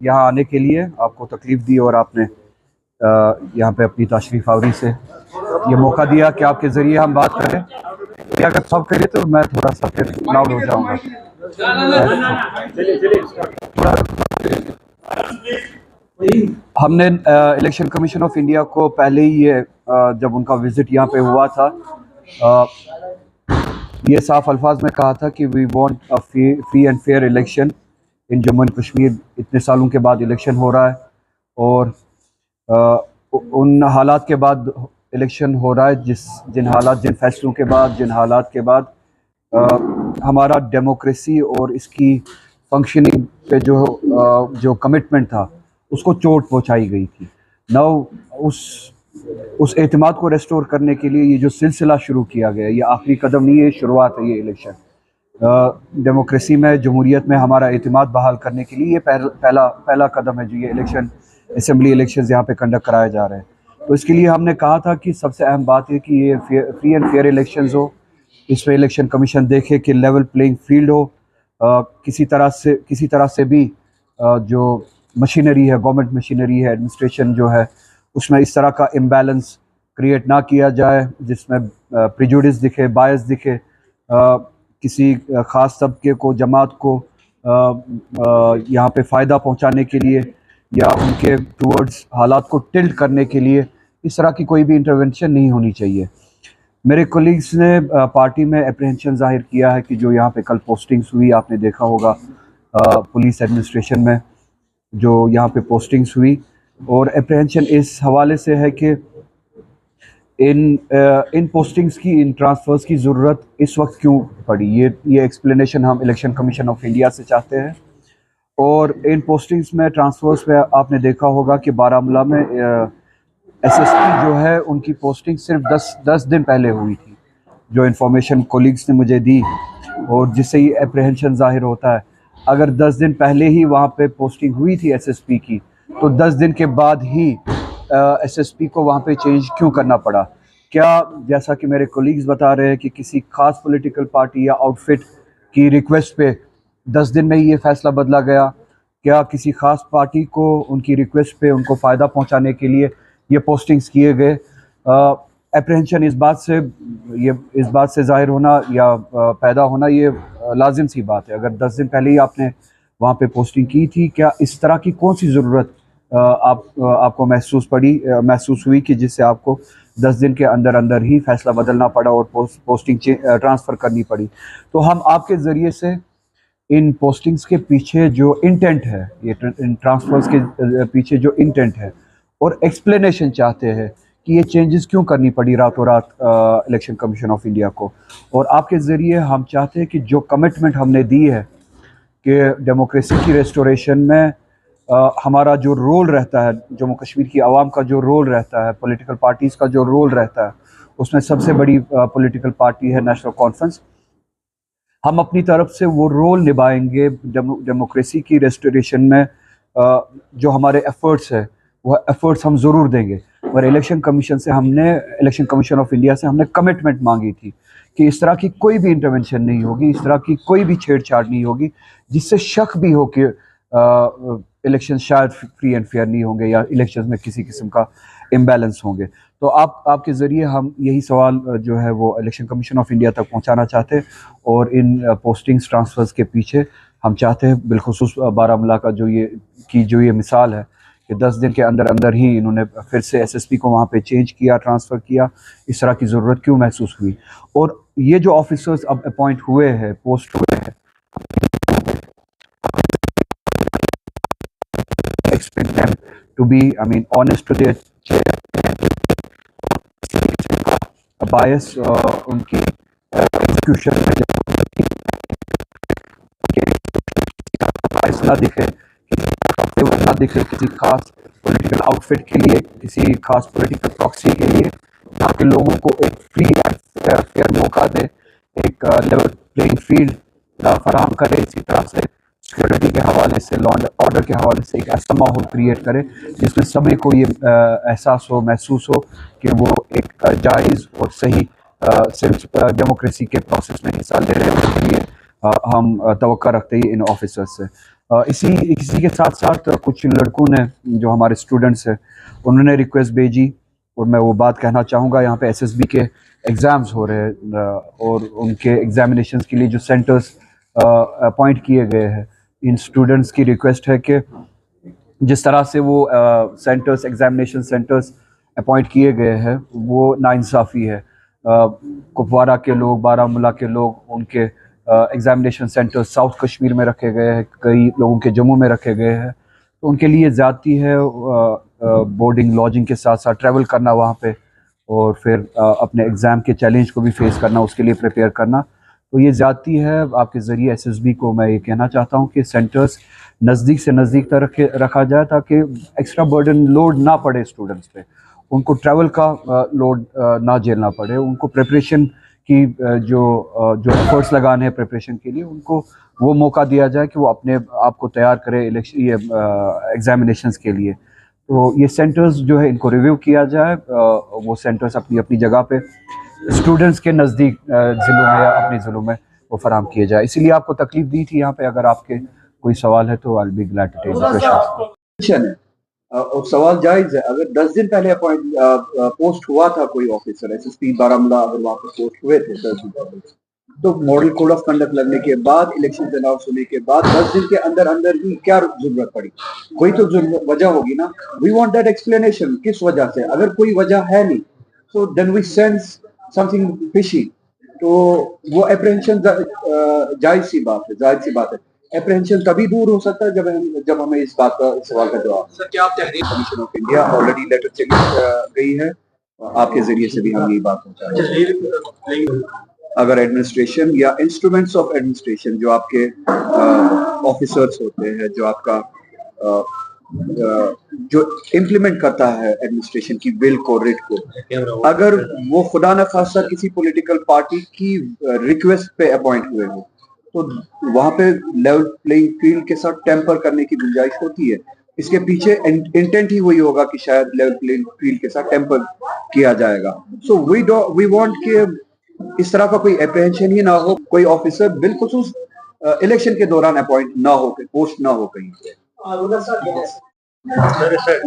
यहाँ आने के लिए, आपको तकलीफ़ दी और आपने यहाँ पे अपनी तशरीफ़ आवरी से ये मौका दिया कि आपके ज़रिए हम बात करें। कि अगर सब करें तो मैं थोड़ा सा फिर लाउड हो जाऊँगा। हमने इलेक्शन कमीशन ऑफ इंडिया को पहले ही ये जब उनका विज़िट यहाँ पे हुआ था, ये साफ अल्फाज में कहा था कि we want a free and fair election in Jammu and Kashmir. इतने सालों के बाद इलेक्शन हो रहा है और उन हालात के बाद इलेक्शन हो रहा है जिन फैसलों के बाद, जिन हालात के बाद हमारा डेमोक्रेसी और इसकी फंक्शनिंग पे जो कमिटमेंट था उसको चोट पहुंचाई गई थी। नाउ उस एतमाद को रेस्टोर करने के लिए ये जो सिलसिला शुरू किया गया, ये आखिरी कदम नहीं है, शुरुआत है ये इलेक्शन। डेमोक्रेसी में, जमहूरियत में हमारा एतमाद बहाल करने के लिए ये पहला कदम है जो ये इलेक्शन, असेंबली इलेक्शंस यहाँ पे कंडक्ट कराए जा रहे हैं। तो इसके लिए हमने कहा था कि सबसे अहम बात है कि ये फ्री एंड फेयर इलेक्शंस हो। इसमें इलेक्शन कमीशन देखे कि लेवल प्लेइंग फील्ड हो। किसी तरह से भी जो मशीनरी है, गवर्नमेंट मशीनरी है, एडमिनिस्ट्रेशन जो है, उसमें इस तरह का इम्बैलेंस क्रिएट ना किया जाए जिसमें प्रिजुडिस दिखे, बायस दिखे, किसी ख़ास तबके को, जमात को यहाँ पे फ़ायदा पहुँचाने के लिए या उनके टूवर्ड्स हालात को टिल्ट करने के लिए इस तरह की कोई भी इंटरवेंशन नहीं होनी चाहिए। मेरे कोलीग्स ने पार्टी में अप्रहेंशन ज़ाहिर किया है कि जो यहाँ पे कल पोस्टिंग्स हुई, आपने देखा होगा पुलिस एडमिनिस्ट्रेशन में जो यहाँ पे पोस्टिंग्स हुई, और अप्रहेंशन इस हवाले से है कि इन पोस्टिंग्स की, इन ट्रांसफ़र्स की ज़रूरत इस वक्त क्यों पड़ी, ये एक्सप्लेनेशन हम इलेक्शन कमीशन ऑफ इंडिया से चाहते हैं। और इन पोस्टिंग्स में, ट्रांसफ़र्स में आपने देखा होगा कि बारामूला में एसएसपी जो है उनकी पोस्टिंग सिर्फ 10 दिन पहले हुई थी, जो इन्फॉर्मेशन कोलीग्स ने मुझे दी, और जिससे ये अप्रहेंशन ज़ाहिर होता है। अगर 10 दिन पहले ही वहाँ पे पोस्टिंग हुई थी एसएसपी की, तो 10 दिन के बाद ही एसएसपी को वहाँ पे चेंज क्यों करना पड़ा? क्या, जैसा कि मेरे कोलीग्स बता रहे हैं कि किसी ख़ास पॉलिटिकल पार्टी या आउटफिट की रिक्वेस्ट पे 10 दिन में ही ये फ़ैसला बदला गया? क्या किसी ख़ास पार्टी को उनकी रिक्वेस्ट पे उनको फ़ायदा पहुँचाने के लिए ये पोस्टिंग्स किए गए? अप्रहेंशन इस बात से ज़ाहिर होना या पैदा होना ये लाजिम सी बात है। अगर 10 दिन पहले ही आपने वहाँ पे पोस्टिंग की थी, क्या इस तरह की कौन सी ज़रूरत आपको महसूस हुई कि जिससे आपको 10 दिन के अंदर अंदर ही फ़ैसला बदलना पड़ा और पोस्टिंग ट्रांसफ़र करनी पड़ी? तो हम आपके ज़रिए से इन पोस्टिंग्स के पीछे जो इंटेंट है, ये इन ट्रांसफ़र्स के पीछे जो इंटेंट है और एक्सप्लेनेशन चाहते हैं कि ये चेंजेस क्यों करनी पड़ी रातों रात इलेक्शन कमीशन ऑफ इंडिया को। और आपके ज़रिए हम चाहते हैं कि जो कमिटमेंट हमने दी है कि डेमोक्रेसी की रेस्टोरेशन में हमारा जो रोल रहता है, जम्मू कश्मीर की आवाम का जो रोल रहता है, पॉलिटिकल पार्टीज़ का जो रोल रहता है, उसमें सबसे बड़ी पॉलिटिकल पार्टी है नेशनल कॉन्फ्रेंस। हम अपनी तरफ से वो रोल निभाएंगे डेमोक्रेसी की रेस्टोरेशन में। जो हमारे एफ़र्ट्स है वह एफ़र्ट्स हम ज़रूर देंगे। और इलेक्शन कमीशन ऑफ इंडिया से हमने कमिटमेंट मांगी थी कि इस तरह की कोई भी इंटरवेंशन नहीं होगी, इस तरह की कोई भी छेड़छाड़ नहीं होगी जिससे शक भी हो कि इलेक्शन शायद फ्री एंड फेयर नहीं होंगे या इलेक्शन में किसी किस्म का इम्बैलेंस होंगे। तो आपके ज़रिए हम यही सवाल जो है वो इलेक्शन कमीशन ऑफ इंडिया तक पहुंचाना चाहते हैं। और इन पोस्टिंग्स ट्रांसफ़र्स के पीछे हम चाहते हैं, बिलखुसूस बारामूला का जो ये मिसाल है कि 10 दिन के अंदर अंदर ही इन्होंने फिर से एसएसपी को वहाँ पे चेंज किया, ट्रांसफ़र किया, इस तरह की ज़रूरत क्यों महसूस हुई? और ये जो ऑफिसर्स अब अपॉइंट हुए हैं, पोस्ट हुए हैं, expect them to be, I mean, honest to their bias, उनकी एग्जीक्यूशन में बायस ना दिखे, ना दिखे किसी खास पॉलिटिकल आउटफिट के लिए, किसी खास पॉलिटिकल प्रॉक्सी के लिए, ताकि लोगों को एक फ्री एंड फेयर मौका दे, एक लेवल प्लेइंग फील्ड फराहम करे। इसी तरह से सिक्योरिटी के हवाले से, लॉ एंड ऑर्डर के हवाले से एक ऐसा माहौल क्रिएट करे जिसमें सभी को ये एहसास हो, महसूस हो कि वो एक जायज़ और सही सिर्फ डेमोक्रेसी के प्रोसेस में हिस्सा ले रहे हैं। उसके लिए हम तवक्का रखते हैं इन ऑफिसर्स से। इसी के साथ साथ कुछ लड़कों ने, जो हमारे स्टूडेंट्स हैं, उन्होंने रिक्वेस्ट भेजी, और मैं वो बात कहना चाहूँगा। यहाँ पे एसएसबी के एग्ज़ाम्स हो रहे हैं, और उनके एग्जामिनेशंस के लिए जो सेंटर्स अपॉइंट किए गए हैं, इन स्टूडेंट्स की रिक्वेस्ट है कि जिस तरह से वो सेंटर्स, एग्जामिनेशन सेंटर्स अपॉइंट किए गए हैं, वो नाइंसाफ़ी है। कुपवारा के लोग, बारामूला के लोग, उनके एग्जामिनेशन सेंटर्स साउथ कश्मीर में रखे गए हैं, कई लोगों के जम्मू में रखे गए हैं, तो उनके लिए ज़्यादती है बोर्डिंग लॉजिंग के साथ साथ ट्रैवल करना वहाँ पे, और फिर अपने एग्ज़ाम के चैलेंज को भी फेस करना, उसके लिए प्रिपेयर करना। तो ये ज़्यादती है। आपके ज़रिए एसएसबी को मैं ये कहना चाहता हूँ कि सेंटर्स नज़दीक से नज़दीक तक रखा जाए, ताकि एक्स्ट्रा बर्डन लोड ना पड़े स्टूडेंट्स पे, उनको ट्रैवल का लोड ना झेलना पड़े, उनको प्रिपरेशन की जो एफर्ट्स लगाने हैं प्रिपरेशन के लिए, उनको वो मौका दिया जाए कि वो अपने आप को तैयार करे एग्जामिनेशंस के लिए। तो ये सेंटर्स जो है, इनको रिव्यू किया जाए, वो सेंटर्स अपनी अपनी जगह पे स्टूडेंट्स के नज़दीक ज़िलों में या अपने ज़िलों में वो फराहम किए जाए। इसीलिए आपको तकलीफ दी थी यहाँ पे। अगर आपके कोई सवाल है तो I will be glad to take the question. और सवाल जायज है। अगर 10 दिन पहले पोस्ट हुआ था कोई ऑफिसर एसएसपी बारामूला, अगर वहां पर पोस्ट हुए थे 10 दिन, तो मॉडल कोड ऑफ कंडक्ट लगने के बाद, इलेक्शन अनाउंस होने के बाद 10 दिन के अंदर अंदर ही क्या जरूरत पड़ी? कोई तो वजह होगी ना। वी वांट दैट एक्सप्लेनेशन, किस वजह से। अगर कोई वजह है नहीं, so then we sense something fishy। तो वो अप्रहेंशन जायज सी बात है। अप्रहेंशन तभी दूर हो सकता है जब हमें इस बात का, सवाल का जवाब। सर, क्या आप तहरीर commission of India already letter चली गई है, आपके जरिए से भी हम यही बात पहुंचाएंगे। अगर एडमिनिस्ट्रेशन या इंस्ट्रूमेंट्स ऑफ एडमिनिस्ट्रेशन, जो आपके ऑफिसर्स होते हैं, जो आपका जो इम्प्लीमेंट करता है एडमिनिस्ट्रेशन की विल को, रिट को, अगर वो खुदा न खासा किसी पॉलिटिकल पार्टी की रिक्वेस्ट पे अपॉइंट हुए हो, तो वहां पे लेवल प्लेइंग फील्ड के साथ टेम्पर करने की गुंजाइश होती है। इसके पीछे इंटेंट ही वही होगा कि शायद लेवल प्लेइंग फील्ड के साथ टेम्पर किया जाएगा। सो वी वांट कि इस तरह का कोई अप्रहेंशन ही ना हो, कोई ऑफिसर बिलखुसूस इलेक्शन के दौरान अपॉइंट ना हो, पोस्ट ना हो कहीं पे।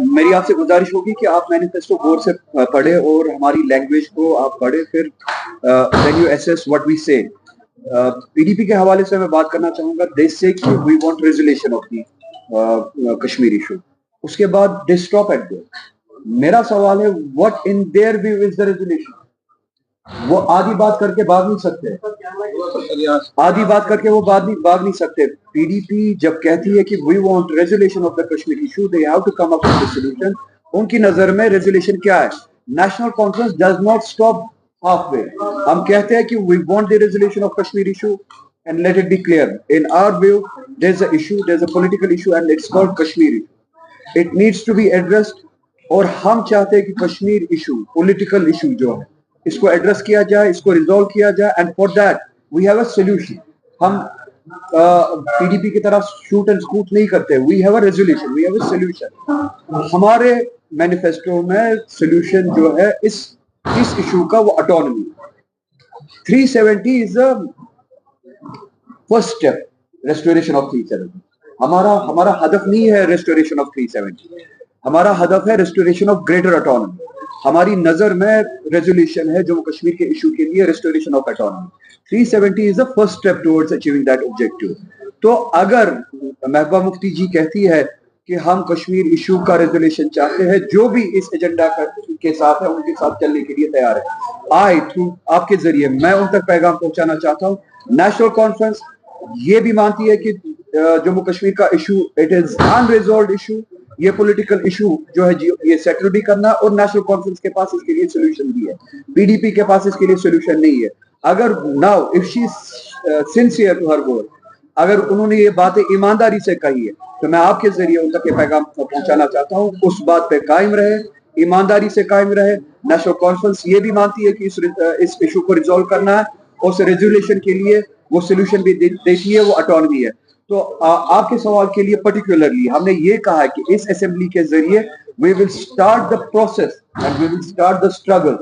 मेरी आपसे गुजारिश होगी कि आप मैनिफेस्टो गौर से पढ़े और हमारी लैंग्वेज को आप पढ़े, फिर when you assess what we say. PDP के हवाले से मैं बात करना चाहूंगा। दे से कि we want resolution of the Kashmir issue, उसके बाद दे स्टॉप एट देयर। मेरा सवाल है, what in their view is the resolution? वो आधी बात करके भाग नहीं सकते, आधी बात करके वो भाग नहीं सकते। पीडीपी जब कहती है कि we want resolution of the Kashmir issue, they have to come up with the solution. उनकी नजर में रेजोल्यूशन क्या है? National Conference does not stop halfway। हम कहते हैं कि we want the resolution of Kashmir issue, and let it be clear, in our view there's a issue, there's a political issue, and it's called Kashmir issue। It needs to be addressed। और हम चाहते हैं कि Kashmir issue, political issue जो है, इसको address किया जाए, इसको रिजॉल्व किया जाए, and for that we have a solution. हम पीडीपी की तरह शूट एंड स्कूट नहीं करते। We have a resolution, we have a solution. हमारे मैनिफेस्टो में सोल्यूशन जो है इस इशू का, वो autonomy. 370 is the first step, restoration of 370। हमारा हदफ नहीं है रेस्टोरेशन ऑफ 370, हमारा हदफ है रेस्टोरेशन ऑफ ग्रेटर ऑटोनॉमी। हमारी नजर में रेजोल्यूशन है जम्मू कश्मीर के इशू के लिए restoration of autonomy. 370 is the first step towards achieving that objective. तो अगर महबूबा मुफ्ती जी कहती है कि हम कश्मीर इशू का रेजोल्यूशन चाहते हैं, जो भी इस एजेंडा के साथ है उनके साथ चलने के लिए तैयार है। आई थ्रू आपके जरिए मैं उन तक पैगाम पहुंचाना चाहता हूँ। नेशनल कॉन्फ्रेंस ये भी मानती है कि जम्मू कश्मीर का issue it is unresolved issue. ये पॉलिटिकल इशू जो है ये सेटल भी करना, और नेशनल कॉन्फ्रेंस के पास इसके लिए सोल्यूशन भी है, पीडीपी के पास इसके लिए सोल्यूशन नहीं है। अगर now if she sincere to her word, अगर उन्होंने ये बातें ईमानदारी से कही है, तो मैं आपके जरिए उन तक ये पैगाम पहुंचाना चाहता हूँ, उस बात पे कायम रहे, ईमानदारी से कायम रहे। नेशनल कॉन्फ्रेंस ये भी मानती है कि इस इशू को रिजॉल्व करना है, और उस रेजोल्यूशन के लिए वो सोल्यूशन भी देती है, वो ऑटोनॉमी है। तो आपके सवाल के लिए पर्टिकुलरली हमने ये कहा है कि इस असेंबली के जरिए we will start the process and we will start the struggle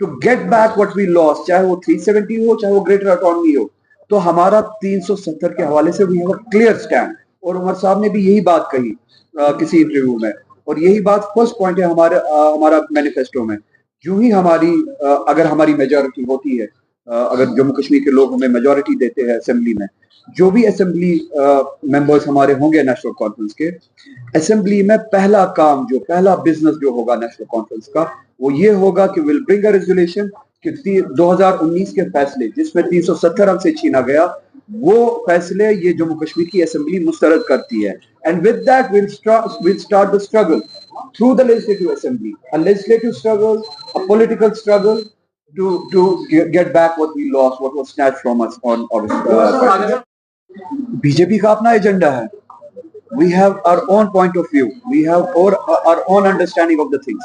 to get back what we lost, चाहे वो 370 हो, चाहे वो ग्रेटर ऑटोनॉमी हो। तो हमारा 370 के हवाले से we have a clear stand, और उमर साहब ने भी यही बात कही किसी इंटरव्यू में, और यही बात फर्स्ट पॉइंट है हमारा मैनिफेस्टो में। यूं ही अगर हमारी मेजॉरिटी होती है, अगर जम्मू कश्मीर के लोग हमें मेजॉरिटी देते हैं असेंबली में, जो भी असेंबली मेंबर्स हमारे होंगे नेशनल कॉन्फ्रेंस के, असेंबली में पहला बिजनेस जो होगा नेशनल कॉन्फ्रेंस का, वो ये होगा कि विल ब्रिंग अ रेजोल्यूशन कि 2019 के फैसले जिसमें 370 अंक से छीना गया, वो फैसले ये जम्मू कश्मीर की असेंबली मुस्तरद करती है। And with that will start the struggle through the legislative assembly, a legislative struggle, a political struggle to get back what we lost, what was snatched from us on August. BJP का अपना agenda है. We have our own point of view. We have our own understanding of the things.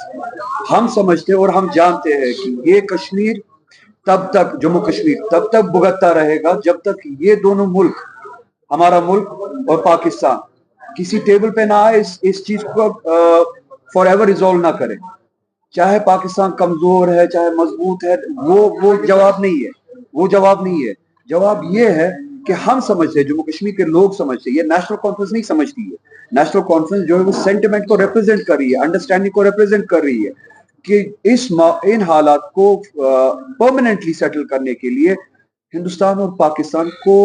हम समझते और हम जानते हैं कि ये कश्मीर जम्मू कश्मीर तब तक भुगतता रहेगा जब तक ये दोनों मुल्क, हमारा मुल्क और पाकिस्तान, किसी टेबल पे ना आए, इस चीज को फॉर एवर रिजॉल्व ना करें. चाहे पाकिस्तान कमजोर है, चाहे मजबूत है, वो जवाब नहीं है. वो जवाब नहीं है. जवाब ये है कि हम समझते हैं, जम्मू कश्मीर के लोग समझते हैं. ये नेशनल कॉन्फ्रेंस नहीं समझती है. नेशनल कॉन्फ्रेंस जो है वो सेंटिमेंट को रिप्रेजेंट कर रही है, अंडरस्टैंडिंग को रिप्रेजेंट कर रही है कि इन हालात को परमानेंटली सेटल करने के लिए हिंदुस्तान और पाकिस्तान को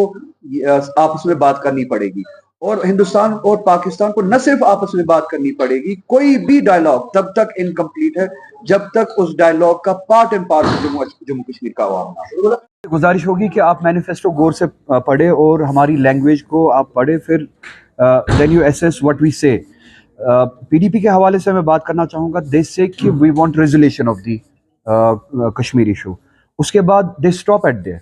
आपस में बात करनी पड़ेगी. और हिंदुस्तान और पाकिस्तान को न सिर्फ आपस में बात करनी पड़ेगी, कोई भी डायलॉग तब तक इनकम्प्लीट है जब तक उस डायलॉग का part and parcel Jammu Kashmir का आवाम. गुजारिश होगी कि आप मैनिफेस्टो गौर से पढ़े और हमारी लैंग्वेज को आप पढ़े, फिर then you assess what we say. PDP के हवाले से मैं बात करना चाहूँगा. दे से कि we want resolution of the Kashmir issue. उसके बाद दे स्टॉप एट देयर.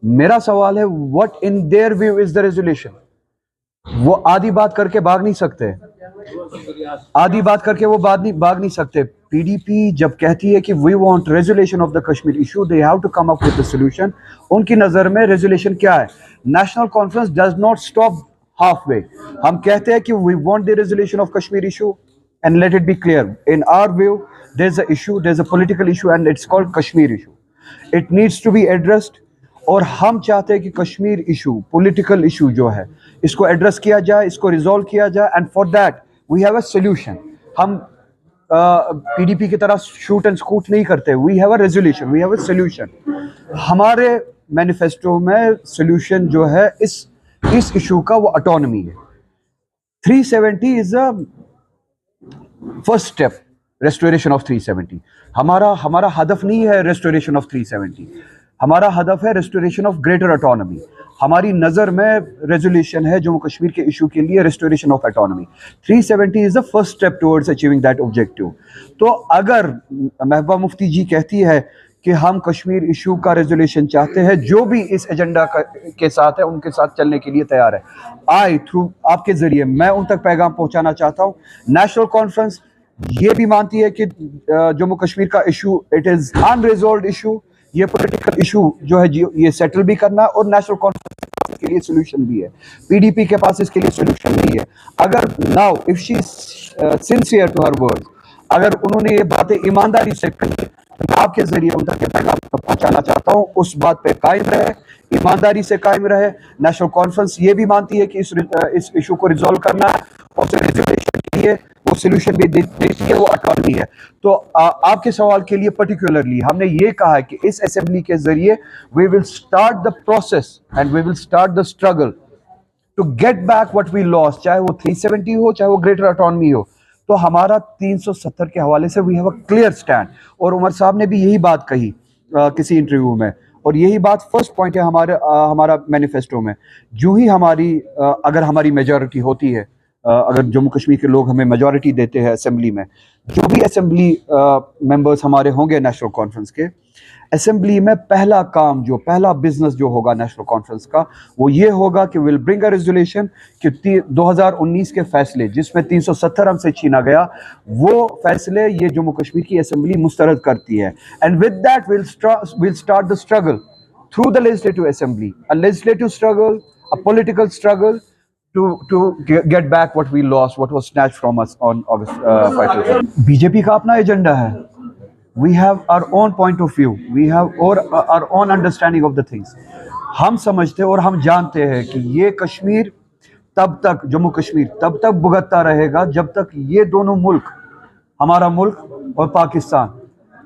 मेरा सवाल है, what in their view is the resolution? वो आधी बात करके भाग नहीं सकते. आधी बात करके वो भाग नहीं सकते. पीडीपी जब कहती है कि we want resolution of the Kashmir issue, they have to come up with the solution. उनकी नजर में रेजोल्यूशन क्या है? National Conference does not stop half way. हम कहते हैं कि we want the resolution of Kashmir issue and let it be clear, in our view there is a issue, there is a political issue and it's called Kashmir issue. It needs to be addressed. और हम चाहते हैं कि Kashmir issue, political issue जो है, इसको address किया जाए, इसको रिजॉल्व किया जाए. And for that we have a solution. हम पीडीपी की तरह शूट एंड स्कूट नहीं करते. We have a resolution, we have a solution. हमारे मैनिफेस्टो में सोल्यूशन जो है इस इशू का, वो ऑटोनॉमी है. 370 is a first step, restoration of 370. हमारा हदफ नहीं है रेस्टोरेशन ऑफ 370. हमारा हदफ है रेस्टोरेशन ऑफ ग्रेटर ऑटोनॉमी. हमारी नज़र में रेजोल्यूशन है जम्मू कश्मीर के इशू के लिए restoration of autonomy. 370 is the first step towards achieving that objective. तो अगर महबूबा मुफ्ती जी कहती है कि हम कश्मीर इशू का रेजोल्यूशन चाहते हैं, जो भी इस एजेंडा के साथ है उनके साथ चलने के लिए तैयार है. थ्रू आपके ज़रिए मैं उन तक पैगाम पहुँचाना चाहता हूँ. नेशनल कॉन्फ्रेंस ये भी मानती है कि जम्मू कश्मीर का issue it is unresolved issue. ये पॉलिटिकल इशू जो है ये सेटल भी करना, और नेशनल कॉन्फ्रेंस के लिए सोल्यूशन भी है. पीडीपी के पास इसके लिए सोल्यूशन भी है. अगर now if she sincere to her words, अगर उन्होंने ये बातें ईमानदारी से कही, मैं आपके जरिए उन तक पैगाम पहुंचाना चाहता हूं, उस बात पे कायम रहे, ईमानदारी से कायम रहे. नेशनल कॉन्फ्रेंस ये भी मानती है कि इस इशू को रिजॉल्व करना है, और रेजोल्यूशन के लिए वो सोल्यूशन भी देती है, वो ऑटोनॉमी है. तो आपके सवाल के लिए पर्टिकुलरली हमने ये कहा है कि इस असेंबली के जरिए we will start the process and we will start the struggle to get back what we lost. चाहे वो 370 हो, चाहे वो ग्रेटर ऑटोनॉमी हो. तो हमारा 370 के हवाले से we have a clear stand. और उमर साहब ने भी यही बात कही किसी इंटरव्यू में, और यही बात फर्स्ट पॉइंट है हमारा मैनिफेस्टो में. जो ही अगर हमारी मेजॉरिटी होती है, अगर जम्मू कश्मीर के लोग हमें मेजॉरिटी देते हैं असेंबली में, जो भी असेंबली मेंबर्स हमारे होंगे नेशनल कॉन्फ्रेंस के, असेंबली में पहला बिजनेस जो होगा नेशनल कॉन्फ्रेंस का, वो ये होगा कि विल ब्रिंग अ रेजोल्यूशन कि 2019 के फैसले जिसमें 370 अंक से छीना गया, वो फैसले ये जम्मू कश्मीर की असेंबली मुस्तरद करती है. And with that will start the struggle through the legislative assembly, a legislative struggle, a political struggle to get back what we lost, what was snatched from us on August 5. BJP का अपना agenda है. We have our own point of view. We have our own understanding of the things. हम समझते और हम जानते हैं कि ये कश्मीर तब तक जम्मू कश्मीर तब तक भुगतता रहेगा जब तक ये दोनों मुल्क, हमारा मुल्क और पाकिस्तान,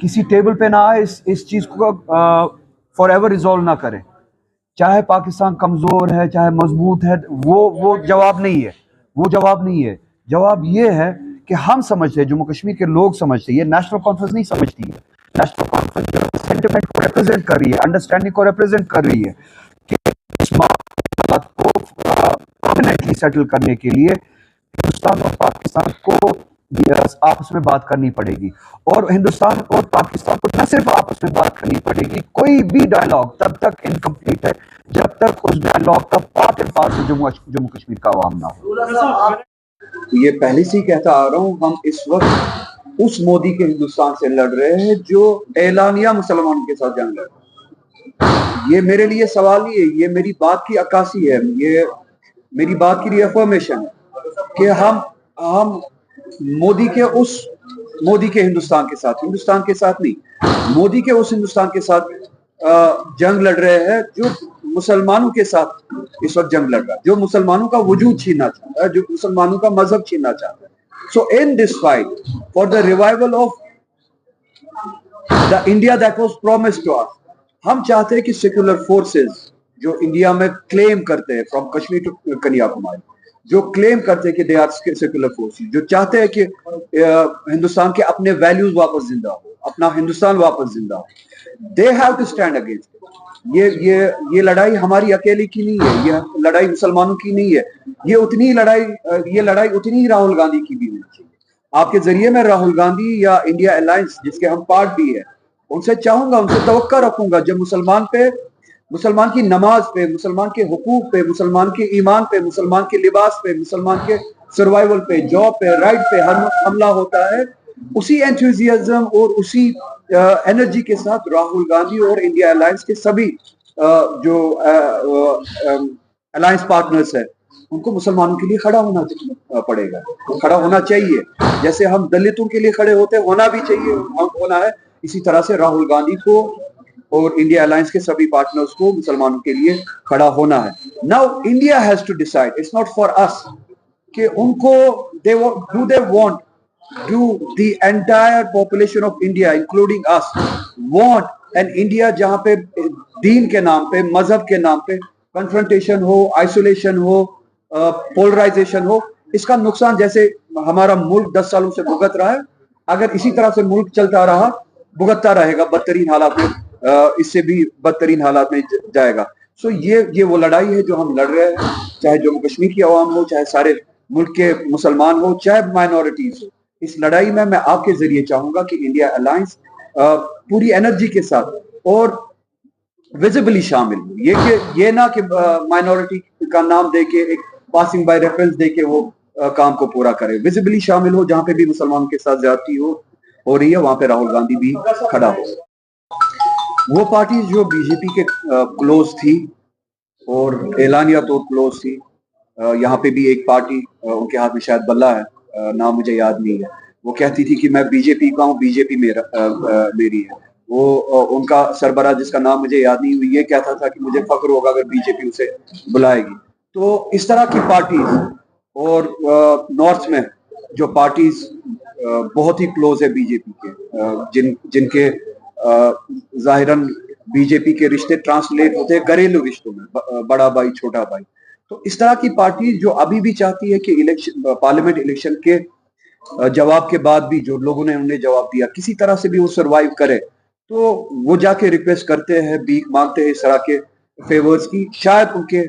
किसी टेबल पे ना आए, इस चीज़ को फॉर एवर रिजॉल्व ना करें। चाहे पाकिस्तान कमज़ोर है, चाहे मजबूत है, वो जवाब नहीं है। वो जवाब नहीं है। जवाब ये है कि हम समझते हैं, जम्मू कश्मीर के लोग समझते हैं, ये नेशनल कॉन्फ्रेंस नहीं समझती है। नेशनल कॉन्फ्रेंस जो सेंटिमेंट को रिप्रेजेंट कर रही है, अंडरस्टैंडिंग को रिप्रेजेंट कर रही है कि इस बात को परमानेंटली सेटल करने के लिए हिंदुस्तान और पाकिस्तान को आपस में बात करनी पड़ेगी। और हिंदुस्तान और पाकिस्तान को न सिर्फ आपस में बात करनी पड़ेगी, कोई भी डायलॉग तब तक इनकम्प्लीट है जब तक उस डायलॉग का part and parcel Jammu Kashmir का आवाम ना हो। ये पहले से ही कहता आ रहा हूँ, हम इस वक्त उस मोदी के हिंदुस्तान से लड़ रहे हैं जो एलानिया मुसलमानों के साथ जंग लड़ रहे हैं। ये मेरे लिए सवाल नहीं है, ये मेरी बात की अक्कासी है, ये मेरी बात की रिअफर्मेशन है कि हम मोदी के हिंदुस्तान के साथ नहीं, मोदी के उस हिंदुस्तान के साथ जंग लड़ रहे हैं जो मुसलमानों के साथ इस वक्त जंग लड़ रहा है, जो मुसलमानों का वजूद छीनना चाहता है, जो मुसलमानों का मजहब छीनना चाहता है। So in this fight for the revival of the India that was promised to us, हम चाहते हैं कि सेक्युलर फोर्सेस जो इंडिया में क्लेम करते हैं, फ्रॉम कश्मीर टू कन्याकुमारी, जो क्लेम करते हैं कि दे आर सेक्युलर फोर्सेस, जो चाहते हैं कि हिंदुस्तान के अपने वैल्यूज वापस जिंदा हो, अपना हिंदुस्तान वापस जिंदा हो, they have to stand against. ये लड़ाई हमारी अकेले की नहीं है, ये लड़ाई मुसलमानों की नहीं है, ये लड़ाई उतनी ही राहुल गांधी की भी होनी चाहिए। आपके जरिए मैं राहुल गांधी या इंडिया अलायंस जिसके हम पार्ट भी है, उनसे चाहूंगा, उनसे तवक्का रखूंगा, जब मुसलमान की नमाज पे, मुसलमान के हुकूक पे, मुसलमान के ईमान पे, मुसलमान के लिबास पे, मुसलमान के सर्वाइवल पे, जॉब पे, राइट पे हमला होता है, उसी एंथुजियाज्म और उसी एनर्जी के साथ राहुल गांधी और इंडिया अलायंस के सभी जो अलायंस पार्टनर्स है, उनको मुसलमानों के लिए खड़ा होना पड़ेगा, खड़ा होना चाहिए। जैसे हम दलितों के लिए खड़े होते होना भी चाहिए, होना है, इसी तरह से राहुल गांधी को और इंडिया अलायंस के सभी पार्टनर्स को मुसलमानों के लिए खड़ा होना है। Now India has to decide, it's not for us कि उनको do the entire population of India including us want an India जहां पे दीन के नाम पे, मजहब के नाम पे कन्फ्रंटेशन हो, आइसोलेशन हो, पोलराइजेशन हो। इसका नुकसान जैसे हमारा मुल्क 10 सालों से भुगत रहा है, अगर इसी तरह से मुल्क चलता रहा, भुगतता रहेगा बदतरीन हालात में, इससे भी बदतरीन हालात में जाएगा। सो ये वो लड़ाई है जो हम लड़ रहे हैं, चाहे जम्मू कश्मीर की आवाम हो, चाहे सारे मुल्क के मुसलमान हो, चाहे माइनॉरिटीज हो। इस लड़ाई में मैं आपके जरिए चाहूंगा कि इंडिया अलायंस पूरी एनर्जी के साथ और विजिबली शामिल हो। ये ना कि माइनॉरिटी का नाम दे के, एक पासिंग बाय रेफरेंस दे के वो काम को पूरा करे। विजिबली शामिल हो, जहां पे भी मुसलमानों के साथ ज्यादती हो रही है, वहां पे राहुल गांधी भी खड़ा हो। वो पार्टी जो बीजेपी के क्लोज थी और एलानिया तौर क्लोज थी, यहाँ पे भी एक पार्टी, उनके हाथ में शायद बल्ला है, नाम मुझे याद नहीं है, वो कहती थी कि मैं बीजेपी का हूँ, बीजेपी मेरी है। वो उनका सरबराह जिसका नाम मुझे याद नहीं, ये कहता था कि मुझे फख्र होगा अगर बीजेपी उसे बुलाएगी। तो इस तरह की पार्टीज, और नॉर्थ में जो पार्टीज बहुत ही क्लोज है बीजेपी के, जिनके जाहिरन बीजेपी के रिश्ते ट्रांसलेट होते हैं घरेलू रिश्तों में, बड़ा भाई छोटा भाई। तो इस तरह की पार्टी जो अभी भी चाहती है कि इलेक्शन, पार्लियामेंट इलेक्शन के जवाब के बाद भी जो लोगों ने उन्हें जवाब दिया, किसी तरह से भी वो सरवाइव करे, तो वो जाके रिक्वेस्ट करते हैं, भीख मांगते हैं इस तरह के फेवर्स की। शायद उनके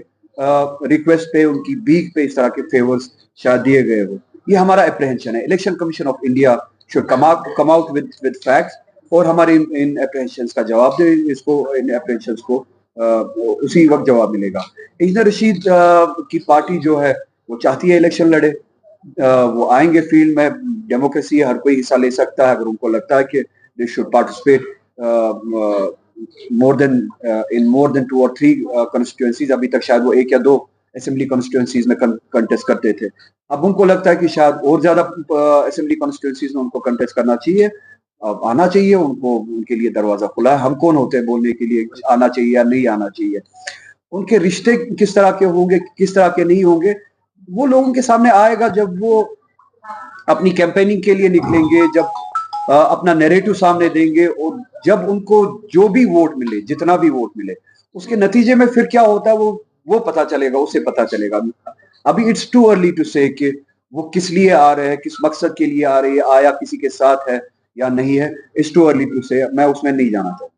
रिक्वेस्ट पे, उनकी भीख पे इस तरह के फेवर्स शायद दिए गए हो। ये हमारा अप्रहेंशन है। Election commission of India should come out with facts और हमारे इन अप्रहेंशंस का जवाब दे, इसको, इन अप्रहेंशंस को उसी वक्त जवाब मिलेगा। इंजीनियर रशीद की पार्टी जो है वो चाहती है इलेक्शन लड़े, वो आएंगे फील्ड में, डेमोक्रेसी है, हर कोई हिस्सा ले सकता है अगर उनको लगता है कि they should participate more than 2 और 3 कॉन्स्टिट्यूएंसीज। अभी तक शायद वो 1 या 2 असेंबली कॉन्स्टिट्यूएंसीज में कंटेस्ट करते थे, अब उनको लगता है कि शायद और ज्यादा असेंबली कॉन्स्टिट्यूएंसीज में उनको कंटेस्ट करना चाहिए, अब आना चाहिए उनको, उनके लिए दरवाजा खुला है। हम कौन होते हैं बोलने के लिए आना चाहिए या नहीं आना चाहिए। उनके रिश्ते किस तरह के होंगे, किस तरह के नहीं होंगे, वो लोगों के सामने आएगा जब वो अपनी कैंपेनिंग के लिए निकलेंगे, जब अपना नैरेटिव सामने देंगे और जब उनको जो भी वोट मिले, जितना भी वोट मिले, उसके नतीजे में फिर क्या होता है वो पता चलेगा, उसे पता चलेगा। अभी इट्स टू अर्ली टू से कि वो किस लिए आ रहे हैं, किस मकसद के लिए आ रहे हैं, आया किसी के साथ है या नहीं है, इट्स टू अर्ली टू से, मैं उसमें नहीं जाना चाहता।